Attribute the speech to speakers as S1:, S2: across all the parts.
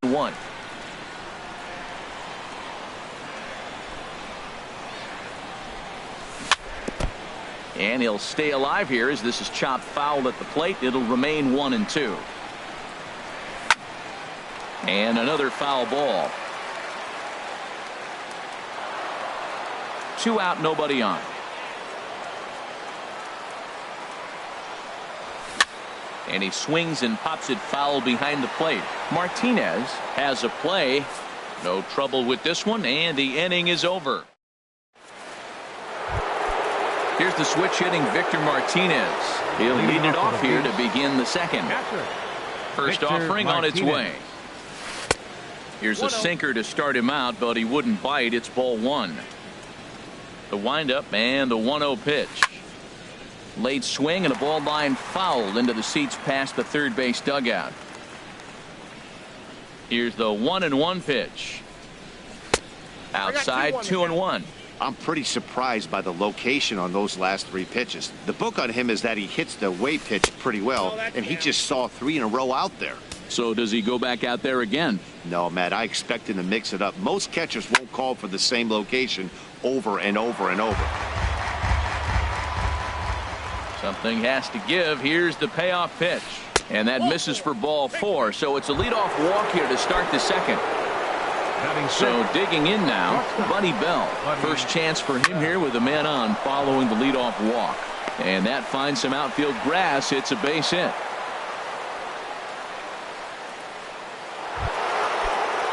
S1: 1. And he'll stay alive here as this is chopped foul at the plate. It'll remain 1-2. And another foul ball. 2 out, nobody on. And he swings and pops it foul behind the plate. Martinez has a play. No trouble with this one, and the inning is over. Here's the switch hitting Victor Martinez. He'll lead it off here to begin the second. First offering on its way. Here's a sinker to start him out, but he wouldn't bite. It's ball 1. The windup and the 1-0 pitch. Late swing and a ball line foul into the seats past the third base dugout. Here's the 1-1 pitch. Outside 2-1.
S2: I'm pretty surprised by the location on those last 3 pitches. The book on him is that he hits the away pitch pretty well, and he just saw 3 in a row out there.
S1: So does he go back out there again?
S2: No, Matt, I expect him to mix it up. Most catchers won't call for the same location over and over and over.
S1: Something has to give. Here's the payoff pitch. And that misses for ball 4. So it's a leadoff walk here to start the second. So digging in now, Buddy Bell. First chance for him here with a man on following the leadoff walk. And that finds some outfield grass. It's a base hit.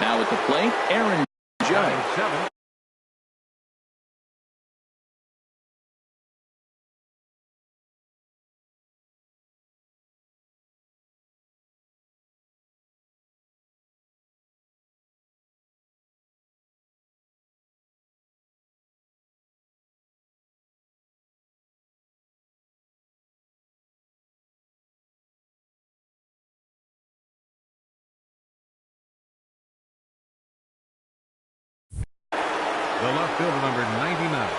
S1: Now at the plate, Aaron Judge.
S3: The left fielder, number 99,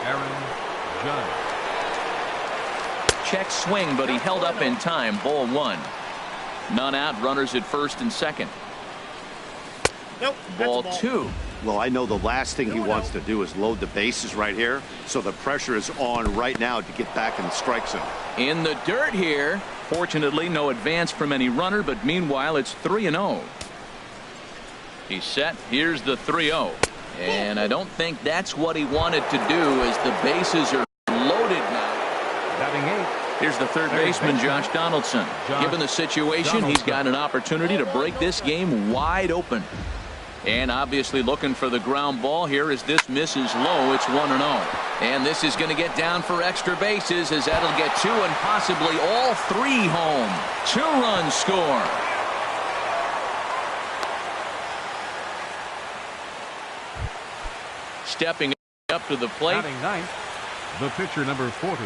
S3: Aaron Judge.
S1: Check swing, but he held up in time. Ball 1. None out. Runners at first and second.
S4: Nope.
S1: Ball 2.
S2: Well, I know the last thing he wants to do is load the bases right here, so the pressure is on right now to get back in the strike zone.
S1: In the dirt here. Fortunately, no advance from any runner, but meanwhile, it's 3-0. He's set. Here's the 3-0. And I don't think that's what he wanted to do as the bases are loaded now.
S3: Batting 8.
S1: Here's the third baseman, Josh Donaldson. Given the situation, he's got an opportunity to break this game wide open. And obviously looking for the ground ball here as this misses low. It's 1-0. And this is going to get down for extra bases as that'll get 2 and possibly all 3 home. 2-run score. Stepping up to the plate.
S3: Batting 9th, the pitcher, number 40,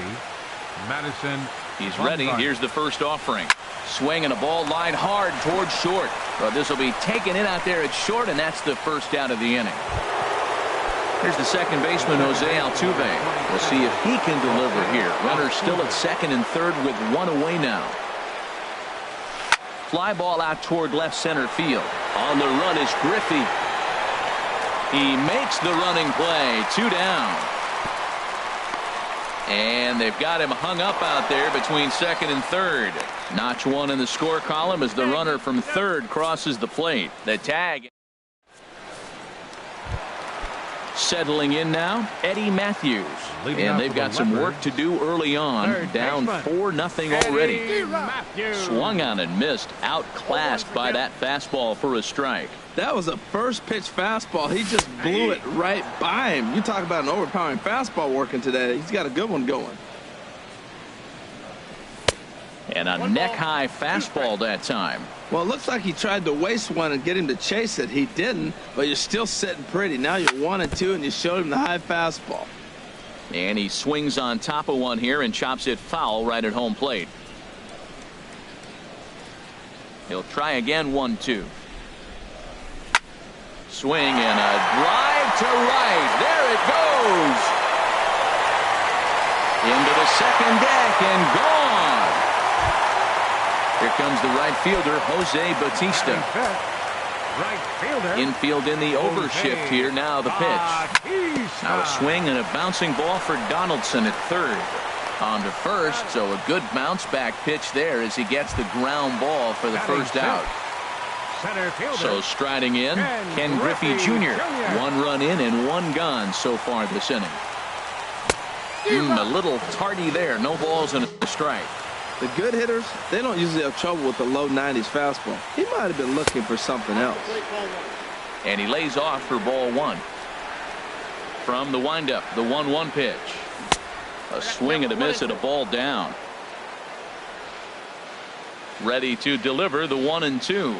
S3: Madison.
S1: He's ready. Here's the first offering. Swing and a ball line hard towards short. But this will be taken in out there at short, and that's the first out of the inning. Here's the second baseman, Jose Altuve. We'll see if he can deliver here. Runners still at second and third with 1 away now. Fly ball out toward left center field. On the run is Griffey. He makes the running play. 2 down. And they've got him hung up out there between second and third. Notch 1 in the score column as the runner from third crosses the plate. The tag. Settling in now, Eddie Matthews. And they've got some work to do early on. Down 4-0 already. Swung on and missed. Outclassed by that fastball for a strike.
S4: That was a first pitch fastball. He just blew it right by him. You talk about an overpowering fastball working today. He's got a good one going.
S1: And a neck-high fastball that time.
S4: Well, it looks like he tried to waste one and get him to chase it. He didn't, but you're still sitting pretty. Now you're 1-2, and you showed him the high fastball.
S1: And he swings on top of one here and chops it foul right at home plate. He'll try again. 1-2. Swing and a drive to right. There it goes. Into the second deck and gone. Here comes the right fielder, Jose Bautista.
S3: Right fielder.
S1: Infield in the overshift here. Now the pitch. Now a swing and a bouncing ball for Donaldson at third. On to first, so a good bounce back pitch there as he gets the ground ball for the first out. So striding in, Ken Griffey Jr. 1 run in and 1 gone so far this inning. A little tardy there. No balls and a strike.
S4: The good hitters, they don't usually have trouble with the low 90s fastball. He might have been looking for something else.
S1: And he lays off for ball 1. From the windup, the 1-1 pitch. A swing and a miss at a ball down. Ready to deliver the 1-2.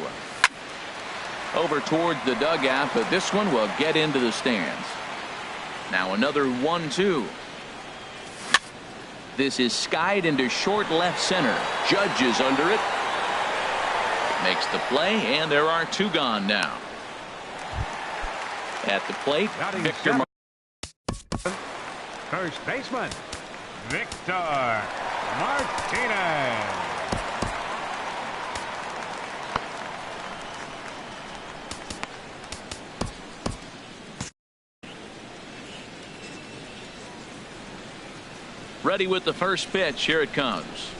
S1: Over towards the dugout, but this one will get into the stands. Now another 1-2. This is skied into short left center. Judge is under it. Makes the play, and there are 2 gone now. At the plate, Victor
S3: First baseman, Victor Martinez.
S1: Ready with the first pitch. Here it comes.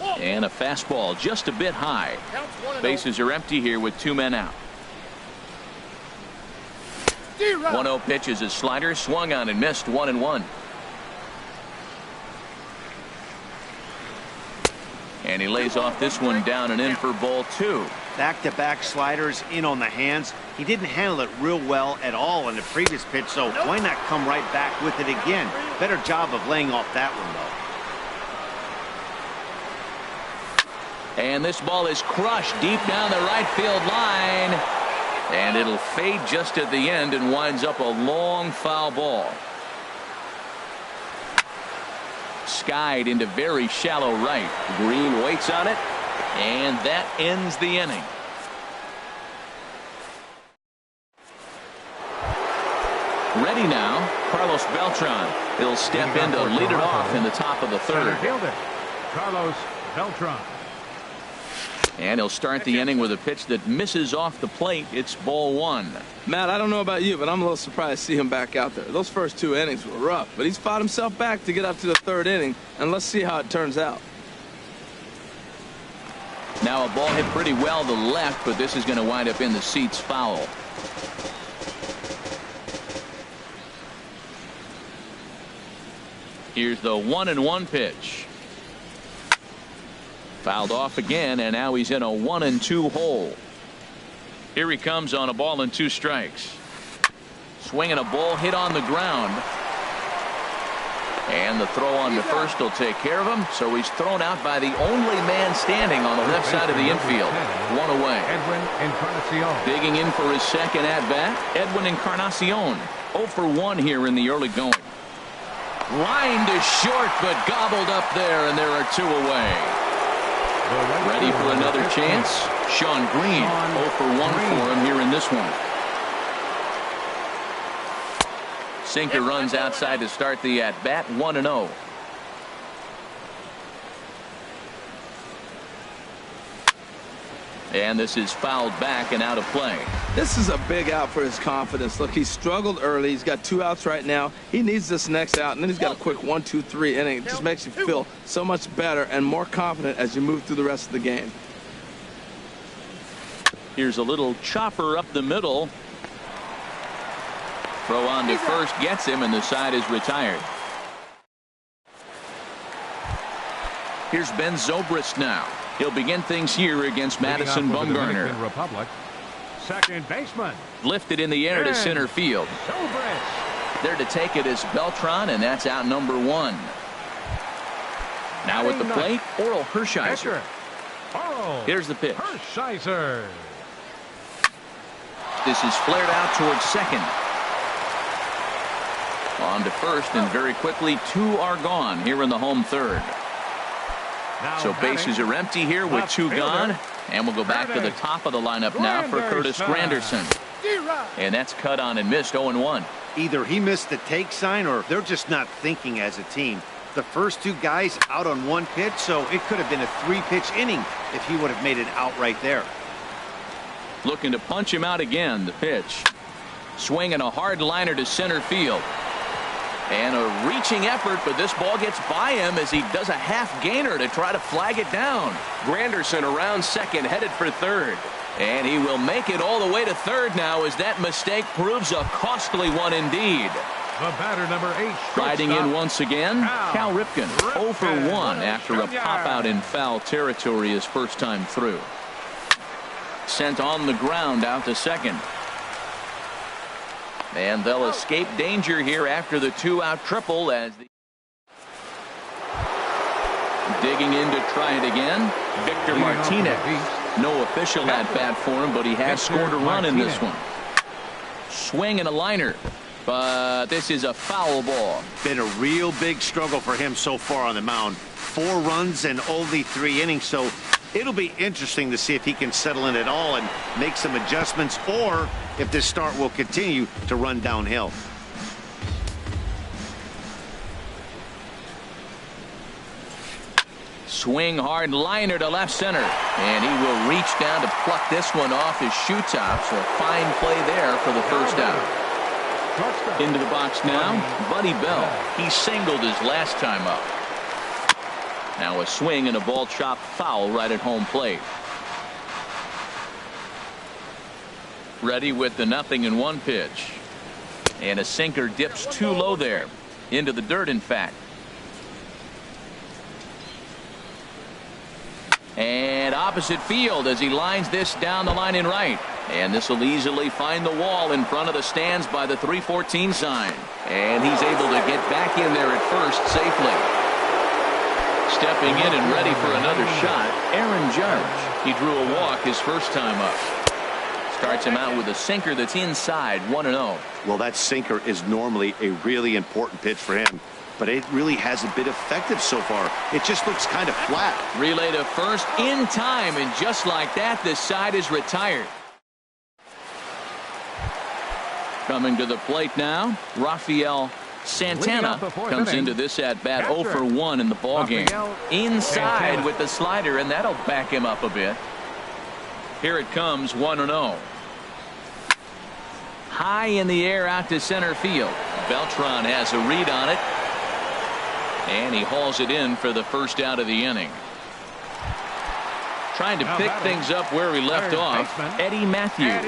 S1: And a fastball just a bit high. Bases are empty here with 2 men out. 1-0 pitch is a slider, swung on and missed. 1-1. And he lays off this one down and in for ball 2.
S2: Back-to-back sliders in on the hands. He didn't handle it real well at all in the previous pitch, so why not come right back with it again? Better job of laying off that one, though.
S1: And this ball is crushed deep down the right field line. And it'll fade just at the end and winds up a long foul ball. Skied into very shallow right. Green waits on it. And that ends the inning. Ready now, Carlos Beltran. He'll step in to lead it off in the top of the third.
S3: Carlos Beltran.
S1: And he'll start the inning with a pitch that misses off the plate. It's ball 1.
S4: Matt, I don't know about you, but I'm a little surprised to see him back out there. Those first 2 innings were rough, but he's fought himself back to get up to the 3rd inning, and let's see how it turns out.
S1: Now a ball hit pretty well to left, but this is going to wind up in the seats foul. Here's the 1-1 pitch. Fouled off again, and now he's in a 1-2 hole. Here he comes on a ball and 2 strikes. Swinging a ball hit on the ground. And the throw on to first will take care of him, so he's thrown out by the only man standing on the left side of the infield. 1 away.
S3: Edwin Encarnacion.
S1: Digging in for his second at-bat, Edwin Encarnacion. 0 for 1 here in the early going. Line to short, but gobbled up there, and there are 2 away. Ready for another chance? Sean Green, 0 for 1 for him here in this one. Sinker runs outside to start the at-bat, 1-0. And this is fouled back and out of play.
S4: This is a big out for his confidence. Look, he struggled early. He's got 2 outs right now. He needs this next out, and then he's got a quick 1-2-3 inning. It just makes you feel so much better and more confident as you move through the rest of the game.
S1: Here's a little chopper up the middle. Throw on to first gets him, and the side is retired. Here's Ben Zobrist now. He'll begin things here against Madison Bumgarner.
S3: Republic, second baseman.
S1: Lifted in the air to center field.
S3: Zobrist.
S1: There to take it is Beltran, and that's out number 1. Now at the plate, Oral Hershiser. Here's the pitch.
S3: Hershiser.
S1: This is flared out towards second. On to first, and very quickly 2 are gone here in the home third. So bases are empty here with 2 gone, and we'll go back to the top of the lineup now for Curtis Granderson. And that's cut on and missed. 0-1.
S2: Either he missed the take sign or they're just not thinking as a team. The first 2 guys out on 1 pitch, so it could have been a 3-pitch inning if he would have made it out right there.
S1: Looking to punch him out again. The pitch. Swinging a hard liner to center field. And a reaching effort, but this ball gets by him as he does a half gainer to try to flag it down. Granderson around second, headed for third. And he will make it all the way to third now as that mistake proves a costly one indeed.
S3: The batter, number 8.
S1: Riding in once again, Cal Ripken. 0 for 1 after a pop-out in foul territory his first time through. Sent on the ground out to second. And they'll escape danger here after the 2-out triple as the digging in to try it again. Victor Martinez. No official at bat for him, but he has scored a run in this one. Swing and a liner. But this is a foul ball.
S2: Been a real big struggle for him so far on the mound. 4 runs and only 3 innings, so it'll be interesting to see if he can settle in at all and make some adjustments, or if this start will continue to run downhill.
S1: Swing hard liner to left center, and he will reach down to pluck this one off his shoe top. So a fine play there for the first out. Into the box now, Buddy Bell. He singled his last time up. Now a swing and a ball chopped foul right at home plate. Ready with the 0-1 pitch. And a sinker dips too low there. Into the dirt, in fact. And opposite field as he lines this down the line in right. And this will easily find the wall in front of the stands by the 314 sign. And he's able to get back in there at first safely. Stepping in and ready for another shot, Aaron Judge. He drew a walk his first time up. Starts him out with a sinker that's inside, 1-0.
S2: Well, that sinker is normally a really important pitch for him, but it really hasn't been effective so far. It just looks kind of flat.
S1: Relay to first in time, and just like that, this side is retired. Coming to the plate now, Rafael Santana comes into this at bat 0 for 1 in the ballgame. Inside with the slider, and that'll back him up a bit. Here it comes, 1-0. High in the air out to center field. Beltran has a read on it. And he hauls it in for the first out of the inning. Trying to pick things up where he left off, Eddie Matthews.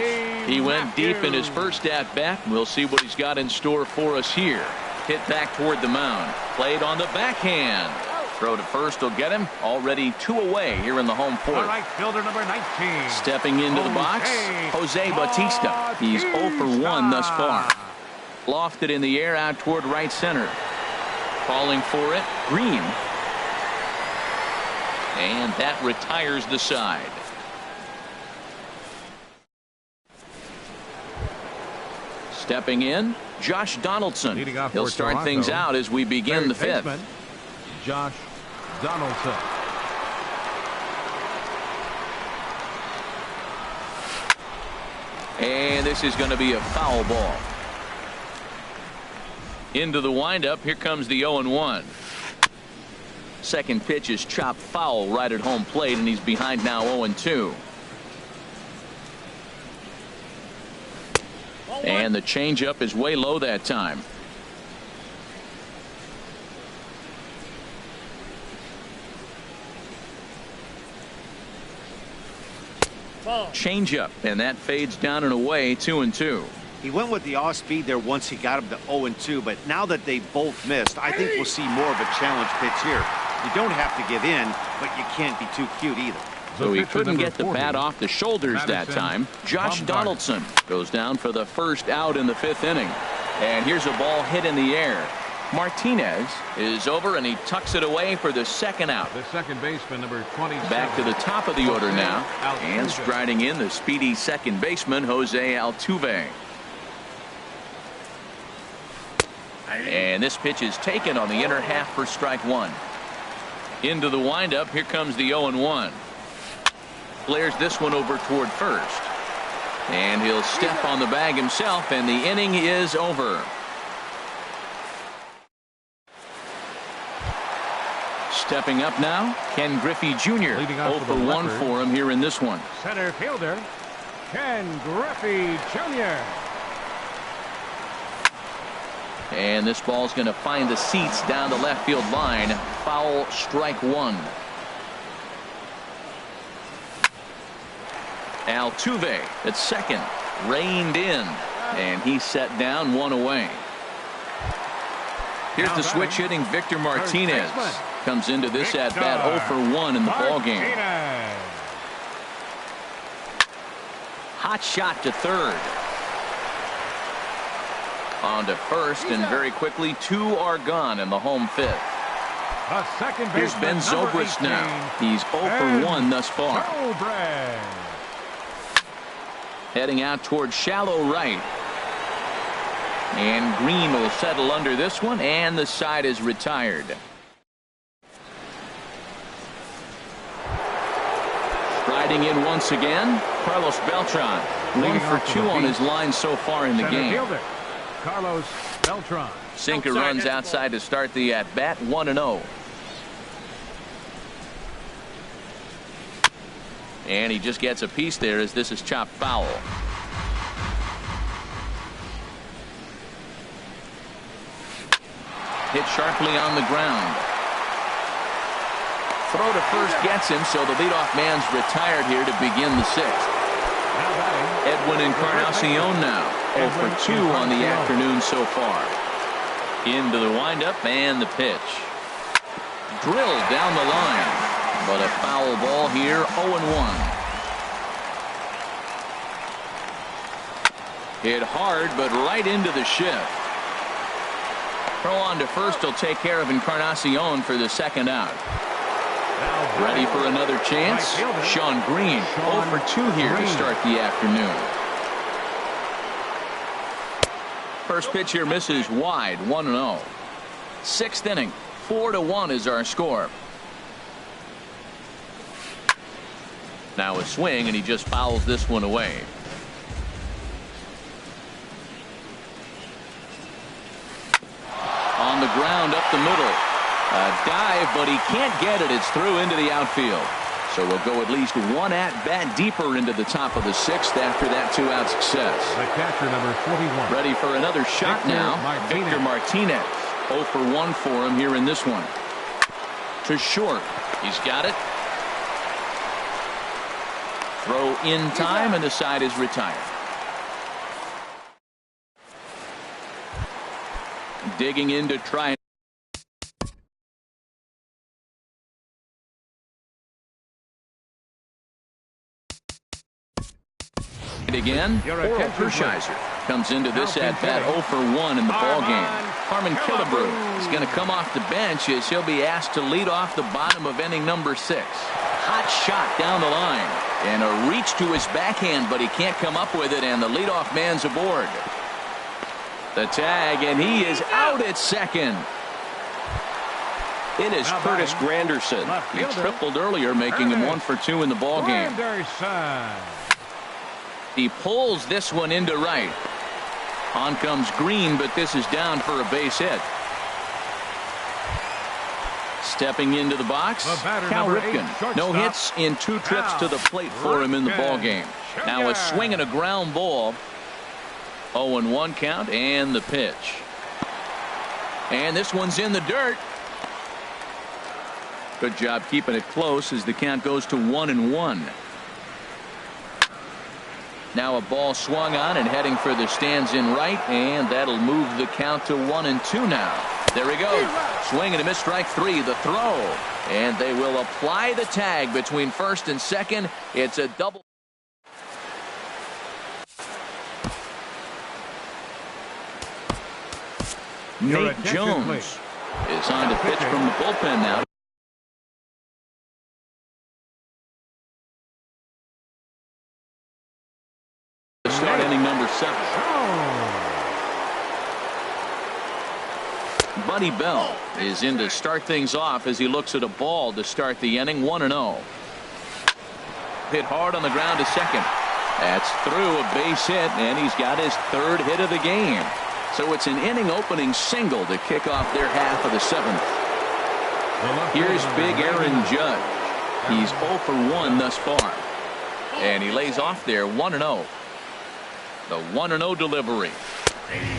S1: He went deep in his first at bat. We'll see what he's got in store for us here. Hit back toward the mound. Played on the backhand. Throw to first will get him. Already 2 away here in the home fourth.
S3: Right fielder number 19.
S1: Stepping into the box, Jose Bautista. He's 0 for 1 thus far. Lofted in the air out toward right center. Calling for it, Green. And that retires the side. Stepping in, Josh Donaldson. He'll start things out as we begin the 5th.
S3: Josh Donaldson.
S1: And this is going to be a foul ball. Into the windup. Here comes the 0-1. Second pitch is chopped foul right at home plate, and he's behind now 0-2. And the changeup is way low that time. Changeup, and that fades down and away, 2-2.
S2: He went with the off speed there once he got him to 0-2, but now that they both missed, I think we'll see more of a challenge pitch here. You don't have to give in, but you can't be too cute either.
S1: So he couldn't get the bat off the shoulders that time. Josh Donaldson goes down for the first out in the 5th inning. And here's a ball hit in the air. Martinez is over, and he tucks it away for the second out.
S3: The second baseman, number 27.
S1: Back to the top of the order now. And striding in, the speedy second baseman, Jose Altuve. And this pitch is taken on the inner half for strike 1. Into the windup. Here comes the 0-1. Flares this one over toward first. And he'll step on the bag himself, and the inning is over. Stepping up now, Ken Griffey Jr. 0 for 1 for him here in this one.
S3: Center fielder, Ken Griffey Jr.
S1: And this ball's going to find the seats down the left field line. Foul, strike one. Altuve at second, reined in, and he's set down, one away. Here's the switch hitting Victor Martinez. Comes into this at bat 0 for 1 in the ball game. Hot shot to third. On to first, and very quickly 2 are gone in the home fifth. Here's Ben Zobrist now. He's 0 for 1 thus far. Heading out towards shallow right. And Green will settle under this one, and the side is retired. Striding in once again, Carlos Beltran. 1 for 2 on his line so far in the game.
S3: Carlos Beltran.
S1: Sinker runs outside to start the at-bat, 1-0. And he just gets a piece there as this is chopped foul. Hit sharply on the ground. Throw to first gets him, so the leadoff man's retired here to begin the sixth. Edwin Encarnacion now 0 for 2 on the afternoon so far. Into the windup and the pitch. Drilled down the line, but a foul ball here, 0-1. Hit hard, but right into the shift. Throw on to first will take care of Encarnacion for the second out. Ready for another chance? Sean Green 0 for 2 here to start the afternoon. First pitch here misses wide, 1-0. Sixth inning, 4-1 is our score. Now a swing, and he just fouls this one away. On the ground up the middle. A dive, but he can't get it. It's through into the outfield. So we'll go at least one at-bat deeper into the top of the sixth after that 2-out success.
S3: The catcher, number 41.
S1: Ready for another shot now. Victor Martinez. 0 for 1 for him here in this one. To short. He's got it. Throw in time, and the side is retired. Digging in to try again. Oral Hershiser comes into this at bat 0 for 1 in the ball game. Harmon Killebrew is going to come off the bench as he'll be asked to lead off the bottom of inning number 6. Hot shot down the line, and a reach to his backhand, but he can't come up with it, and the leadoff man's aboard. The tag, and he is out at second. It is Curtis Granderson. He tripled earlier, making him 1 for 2 in the ball game. He pulls this one into right. On comes Green, but this is down for a base hit. Stepping into the box, Cal Ripken. No hits in 2 trips to the plate for him in the ball game. Now a swing and a ground ball. 0-1 count, and the pitch. And this one's in the dirt. Good job keeping it close as the count goes to 1-1. Now a ball swung on and heading for the stands in right, and that'll move the count to 1-2 now. There he goes. Swing and a miss, strike 3. The throw, and they will apply the tag between first and second. It's a double. Nate Jones is on to pitch from the bullpen now. Start inning number 7. Buddy Bell is in to start things off as he looks at a ball to start the inning. 1-0. Hit hard on the ground to second. That's through a base hit, and he's got his 3rd hit of the game. So it's an inning opening single to kick off their half of the 7th. Here's big Aaron Judge. He's 0 for 1 thus far. And he lays off there 1-0. The 1-0 delivery.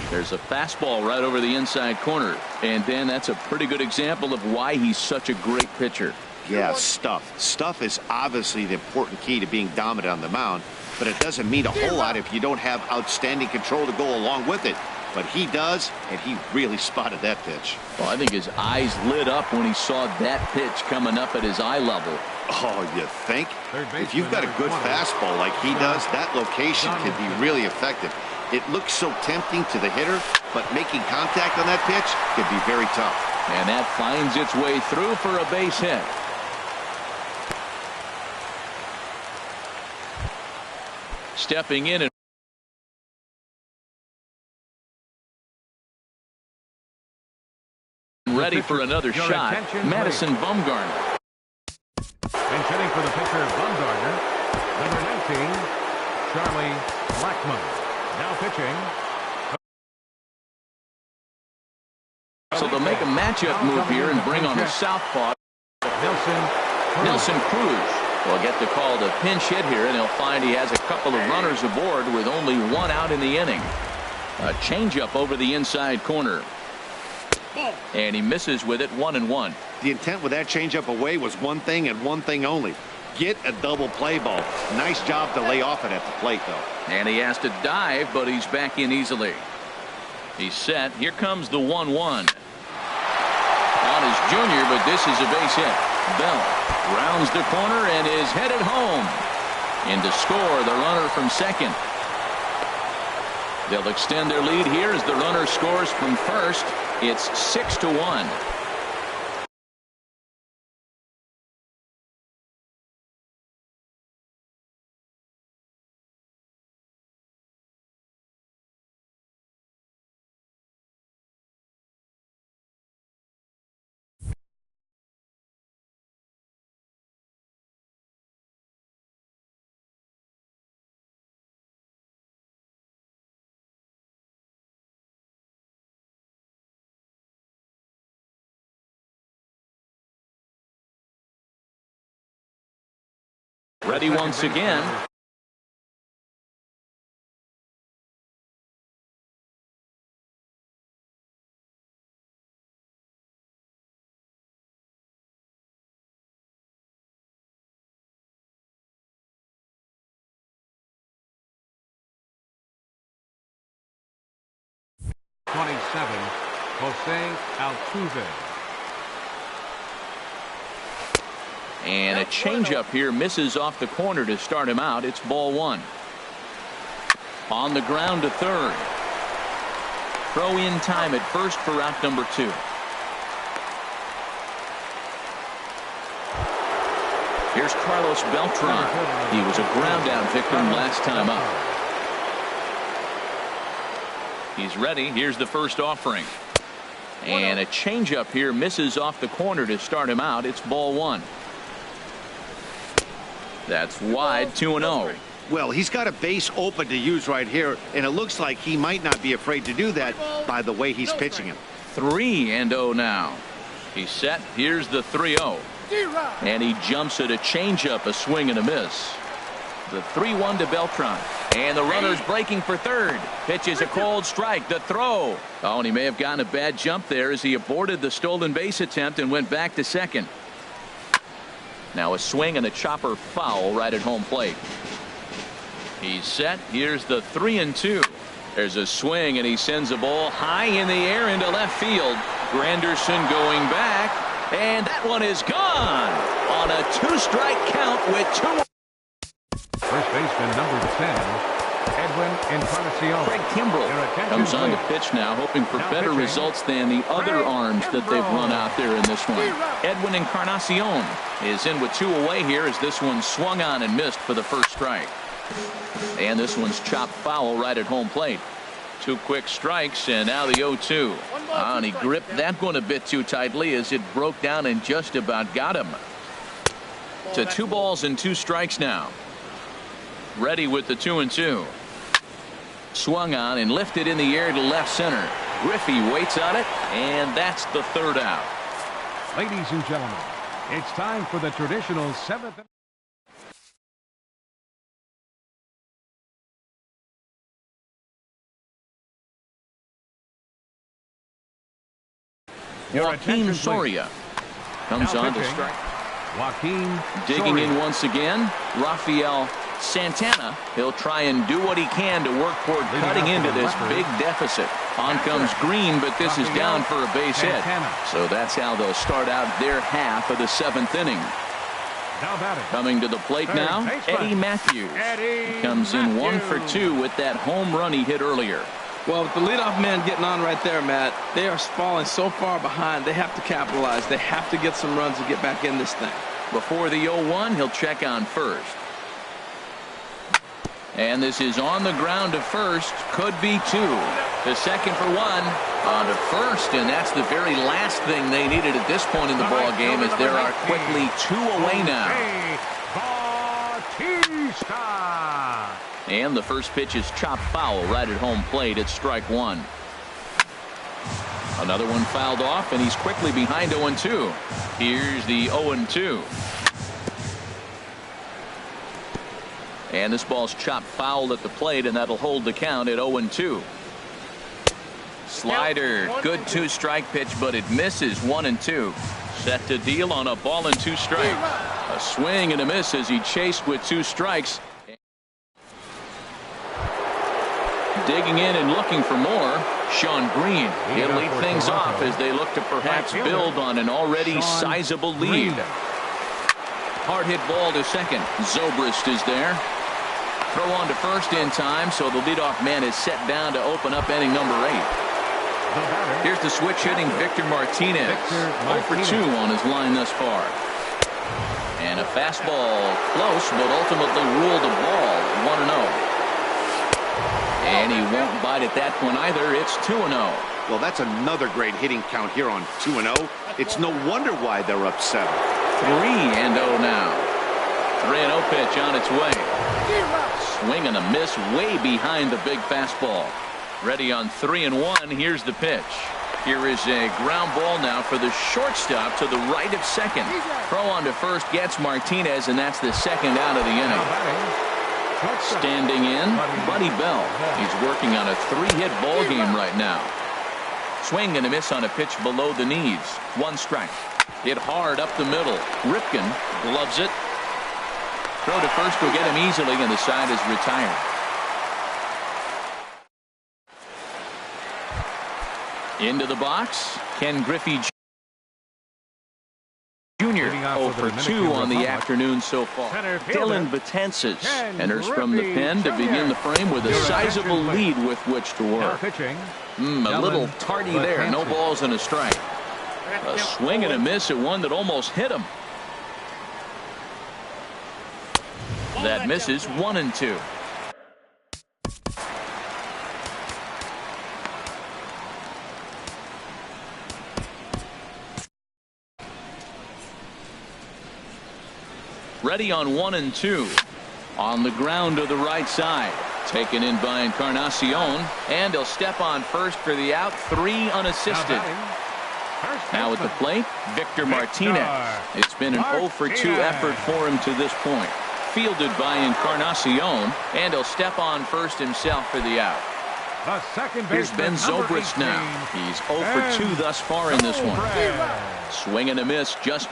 S1: There's a fastball right over the inside corner. And Dan, that's a pretty good example of why he's such a great pitcher.
S2: Yeah, stuff. Stuff is obviously the important key to being dominant on the mound, but it doesn't mean a whole lot if you don't have outstanding control to go along with it. But he does, and he really spotted that pitch.
S1: Well, I think his eyes lit up when he saw that pitch coming up at his eye level.
S2: Oh, you think? If you've got a good fastball like he does, that location can be really effective. It looks so tempting to the hitter, but making contact on that pitch can be very tough.
S1: And that finds its way through for a base hit. Stepping in and ready for another shot, Madison Bumgarner.
S3: And hitting for the pitcher, Bumgarner. Number 19, Charlie Blackmon. Now pitching.
S1: So they'll make a matchup move here and bring on a southpaw. Nelson Cruz will get the call to pinch hit here, and he'll find he has a couple of runners aboard with only one out in the inning. A changeup over the inside corner. And he misses with it, 1-1.
S2: The intent with that changeup away was one thing and one thing only. Get a double play ball. Nice job to lay off it at the plate, though.
S1: And he has to dive, but he's back in easily. He's set. Here comes the 1-1. On his junior, but this is a base hit. Bell rounds the corner and is headed home. In to score, the runner from second. They'll extend their lead here as the runner scores from first. It's 6-1. Ready once again.
S3: Jose Altuve.
S1: And a changeup here misses off the corner to start him out. It's ball one. On the ground to third. Throw in time at first for out number 2. Here's Carlos Beltran. He was a ground out victim last time up. He's ready. Here's the first offering. And a changeup here misses off the corner to start him out. It's ball one. That's wide, 2-0.
S2: Well, he's got a base open to use right here, and it looks like he might not be afraid to do that by the way he's pitching him.
S1: 3-0 now. He's set. Here's the 3-0. And he jumps at a changeup, a swing and a miss. The 3-1 to Beltran. And the runner's breaking for third. Pitches a cold strike. The throw. Oh, and he may have gotten a bad jump there as he aborted the stolen base attempt and went back to second. Now a swing and a chopper foul right at home plate. He's set. Here's the 3-2. There's a swing and he sends a ball high in the air into left field. Granderson going back, and that one is gone on a 2-strike count with 2.
S3: First baseman number 10, Edwin Encarnacion.
S1: Craig Kimbrell comes on the pitch now, hoping for better results than the other arms that they've run out there in this one. Edwin Encarnacion is in with 2 away here as this one swung on and missed for the first strike. And this one's chopped foul right at home plate. 2 quick strikes, and now the 0-2. And he gripped that one a bit too tightly as it broke down and just about got him. To 2 balls and 2 strikes now. Ready with the 2-2. Swung on and lifted in the air to left center. Griffey waits on it, and that's the 3rd out.
S3: Ladies and gentlemen, it's time for the traditional 7th.
S1: Joaquin Soria comes on to strike.
S3: Joaquin
S1: Digging in once again, Rafael Santana. He'll try and do what he can to work toward cutting into this big deficit. On comes Green, but this is down for a base hit. So that's how they'll start out their half of the 7th inning. Coming to the plate now, Eddie Matthews. He comes in 1 for 2 with that home run he hit earlier.
S4: Well, with the leadoff man getting on right there, Matt, they are falling so far behind. They have to capitalize. They have to get some runs to get back in this thing.
S1: Before the 0-1, he'll check on first. And this is on the ground to first. Could be 2. To second for 1. On to first, and that's the very last thing they needed at this point in the ball game, as there are quickly 2 away now. And the first pitch is chopped foul right at home plate at strike 1. Another one fouled off, and he's quickly behind 0-2. Here's the 0-2. And this ball's chopped foul at the plate, and that'll hold the count at 0-2. Slider, good 2-strike pitch, but it misses 1-2. Set to deal on a ball and 2 strikes. A swing and a miss as he chased with 2 strikes. Digging in and looking for more, Sean Green. He'll lead things off as they look to perhaps build on an already sizable lead. Hard hit ball to second. Zobrist is there. Throw on to first in time, so the leadoff man is set down to open up inning number 8. Here's the switch hitting Victor Martinez. 0 for 2 on his line thus far. And a fastball close, but ultimately ruled a ball. 1-0. And he won't bite at that one either. It's 2-0.
S2: Well, that's another great hitting count here on 2-0. It's no wonder why they're upset.
S1: 3-0 now. 3-0 pitch on its way. Swing and a miss way behind the big fastball. Ready on 3-1. Here's the pitch. Here is a ground ball now for the shortstop to the right of second. Throw on to first gets Martinez, and that's the second out of the inning. Standing in, Buddy Bell. He's working on a 3-hit ball game right now. Swing and a miss on a pitch below the knees. 1 strike. Hit hard up the middle. Ripken gloves it. Throw to first will get him easily, and the side is retired. Into the box, Ken Griffey Jr. 0 for 2 on the afternoon so far. Dylan Betances enters from the pen to begin the frame with a sizable lead with which to work. A little tardy there. No balls and a strike. A swing and a miss at one that almost hit him. That misses. 1-2. Ready on 1-2. On the ground to the right side. Taken in by Encarnacion. And he'll step on first for the out. 3 unassisted. Now at the plate, Victor Martinez. It's been an 0 for 2 effort for him to this point. Fielded by Encarnacion. And he'll step on first himself for the out. Here's Ben Zobrist now. He's 0 for 2 thus far in this one. Swing and a miss just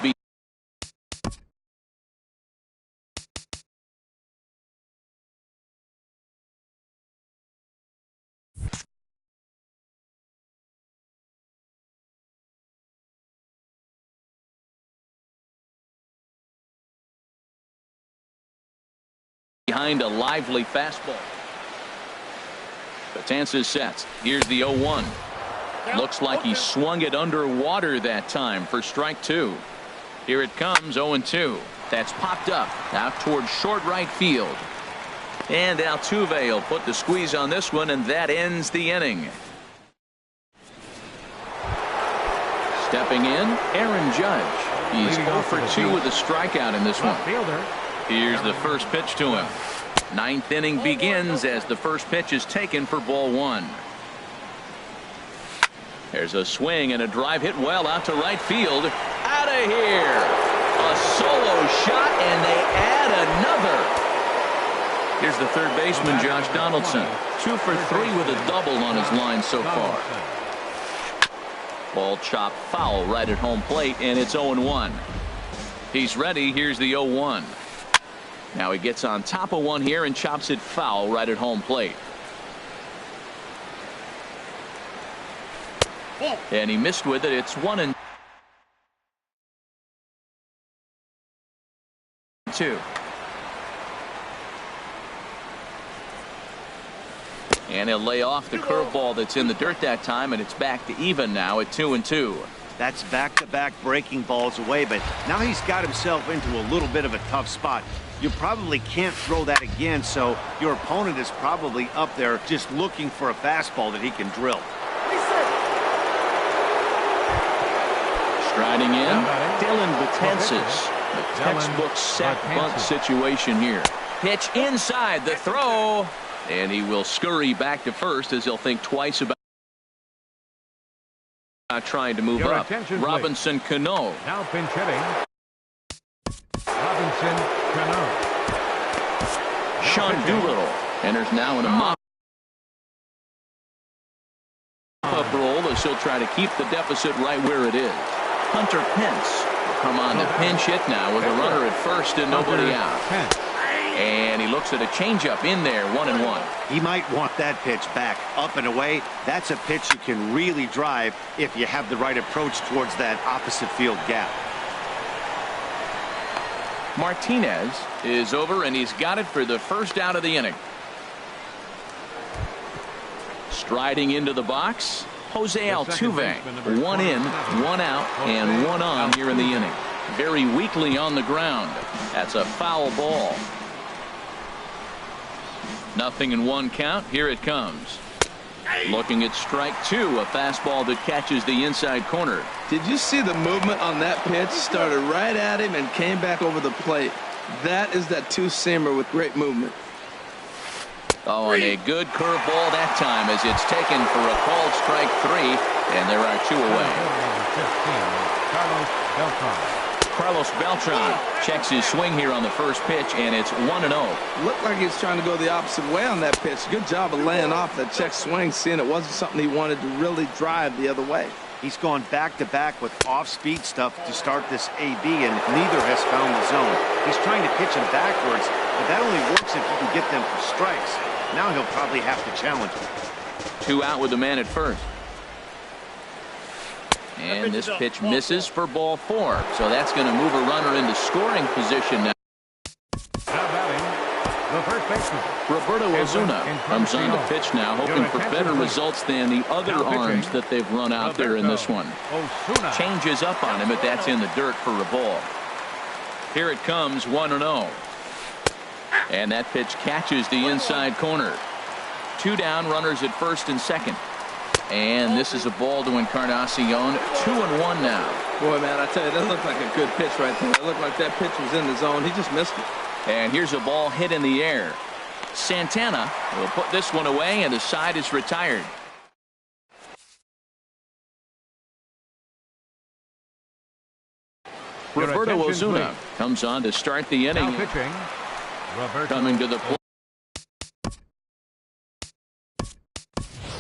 S1: behind a lively fastball. Betances sets. Here's the 0-1. Looks like he swung it underwater that time for strike 2. Here it comes. 0-2. That's popped up out towards short right field. And Altuve will put the squeeze on this one, and that ends the inning. Stepping in, Aaron Judge. He's 0 for 2 with a strikeout in this one. Here's the first pitch to him. 9th inning begins as the first pitch is taken for ball 1. There's a swing and a drive hit well out to right field. Out of here. A solo shot, and they add another. Here's the third baseman, Josh Donaldson. 2 for 3 with a double on his line so far. Ball chopped foul right at home plate, and it's 0-1. He's ready. Here's the 0-1. Now he gets on top of one here and chops it foul right at home plate. And he missed with it. It's 1-2. And he'll lay off the curveball that's in the dirt that time, and it's back to even now at 2-2.
S2: That's back-to-back breaking balls away, but now he's got himself into a little bit of a tough spot. You probably can't throw that again, so your opponent is probably up there just looking for a fastball that he can drill.
S1: Striding in, Dylan Betances. A textbook sack bunt situation here. Pitch inside the throw, and he will scurry back to first as he'll think twice about trying to move up. Robinson Cano.
S3: Now pinch hitting. Robinson Cano.
S1: Sean Doolittle enters now in a mop-up role as he'll try to keep the deficit right where it is. Hunter Pence will come on to pinch hit now with a runner at first and nobody out. And he looks at a changeup in there, 1-1.
S2: He might want that pitch back, up and away. That's a pitch you can really drive if you have the right approach towards that opposite field gap.
S1: Martinez is over, and he's got it for the first out of the inning. Striding into the box, Jose Altuve. 1 in, 1 out, and 1 on here in the inning. Very weakly on the ground. That's a foul ball. 0-1 count. Here it comes. Looking at strike 2, a fastball that catches the inside corner.
S4: Did you see the movement on that pitch? Started right at him and came back over the plate. That is that two-seamer with great movement.
S1: Oh, and a good curveball that time as it's taken for a called strike 3, and there are 2 away. Carlos Beltran checks his swing here on the first pitch, and it's 1-0.
S4: Looked like he's trying to go the opposite way on that pitch. Good job of laying off that check swing, seeing it wasn't something he wanted to really drive the other way.
S2: He's gone back-to-back with off-speed stuff to start this AB, and neither has found the zone. He's trying to pitch him backwards, but that only works if you can get them for strikes. Now he'll probably have to challenge him.
S1: 2 out with the man at first. And this pitch misses for ball 4. So that's going to move a runner into scoring position now.
S3: Now batting, the first baseman.
S1: Roberto Ozuna comes on to pitch now, hoping for better results than the other arms that they've run out there in this one. Changes up on him, but that's in the dirt for a ball. Here it comes, 1-0. And that pitch catches the inside corner. 2 down, runners at first and second. And this is a ball to Encarnacion. 2-1 now.
S4: Boy, man, I tell you, that looked like a good pitch right there. It looked like that pitch was in the zone. He just missed it.
S1: And here's a ball hit in the air. Santana will put this one away, and the side is retired. Roberto Ozuna comes on to start the inning.
S3: Now pitching,
S1: Coming to the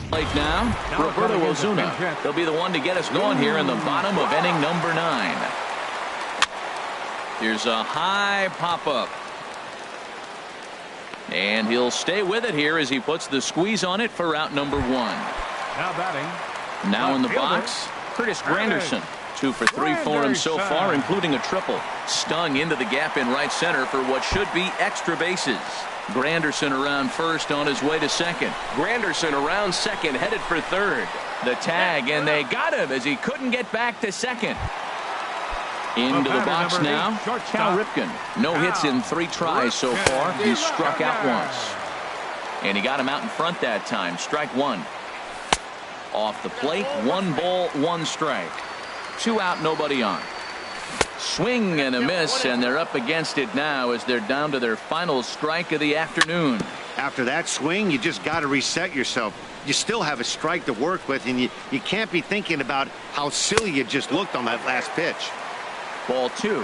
S1: plate now, Roberto Ozuna. He'll be the one to get us going here in the bottom of inning number 9. Here's a high pop-up. And he'll stay with it here as he puts the squeeze on it for out number 1.
S3: Now batting.
S1: Now in the box, Curtis Granderson. 2 for 3 for him so far, including a triple. Stung into the gap in right center for what should be extra bases. Granderson around first on his way to second. Granderson around second, headed for third. The tag, and they got him as he couldn't get back to second. Into the box now, Cal Ripken. No hits in 3 tries so far. He's struck out once. And he got him out in front that time. Strike 1. Off the plate, 1 ball, 1 strike. 2 out, nobody on. Swing and a miss, and they're up against it now as they're down to their final strike of the afternoon.
S2: After that swing, you just got to reset yourself. You still have a strike to work with, and you can't be thinking about how silly you just looked on that last pitch.
S1: Ball 2.